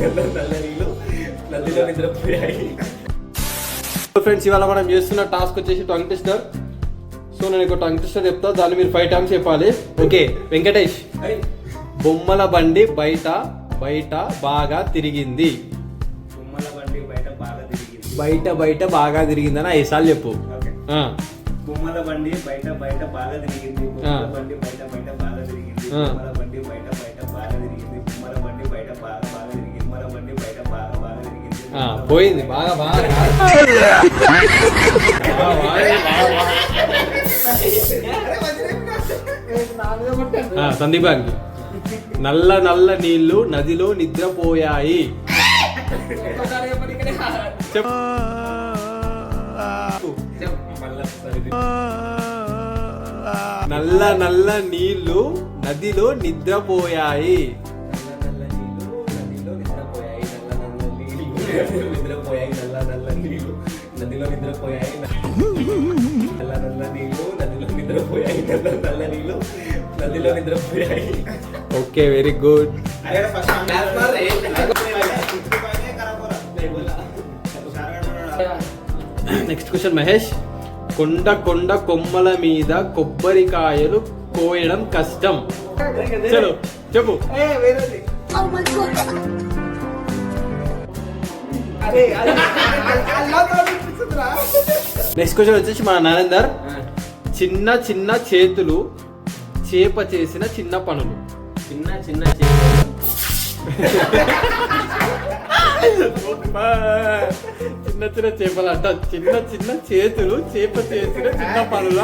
నల్ల నీళ్ళు నదిలో నిద్రపోయాయి. ఫ్రెండ్స్, ఇవాళ మనం చేస్తున్న టాస్క్ వచ్చేసి టంగ్ ట్విస్టర్. సో నేను ఒక టంగ్ ట్విస్టర్ చెప్తా, దాన్ని మీరు 5 times చెప్పాలి. ఓకే వెంకటేష్, బొమ్మల బండి బయట బయట బాగా తిరిగింది. బొమ్మల బండి బయట బాగా తిరిగింది. బయట బయట బాగా తిరిగిందని 5 సార్లు చెప్పు. బొమ్మల బండి బయట బయట బాగా తిరిగింది. బొమ్మల బండి బయట బయట బాగా తిరిగింది. బొమ్మల బండి బయట బయట బాగా తిరిగింది. బొమ్మల బండి బయట బాగా బాగా తిరిగింది. బొమ్మల బండి బయట బాగా బాగా తిరిగింది. పోయింది బాగా బాగా. సందీప్ గారికి, నల్ల నల్ల నీళ్లు నదిలో నిద్రపోయాయి. నల్ల నల్ల నీళ్లు నదిలో నిద్రపోయాయి. నిద్రపోయాయి. నల్ల నల్ల నీళ్ళు నదిలో నిద్రపోయాయి. నల్ల నల్ల నీళ్ళు నదిలో నిద్రపోయాయి. నల్ల నల్ల నీళ్ళు నదిలో నిద్రపోయాయి. Okay, very good. Next question Mahesh. కొండ కొండ కొమ్మల మీద కొబ్బరికాయలు కోయడం కష్టం. చలో చెప్పు. నెక్స్ట్ క్వశ్చన్ వచ్చేసి మన నరేందర్. చిన్న చిన్న చేతులు చేప చేసిన చిన్న పనులు. చిన్న చిన్న చిన్న చిన్న చేపలు అంట. చిన్న చిన్న చేతులు చేప చేసిన చిన్న పనులు.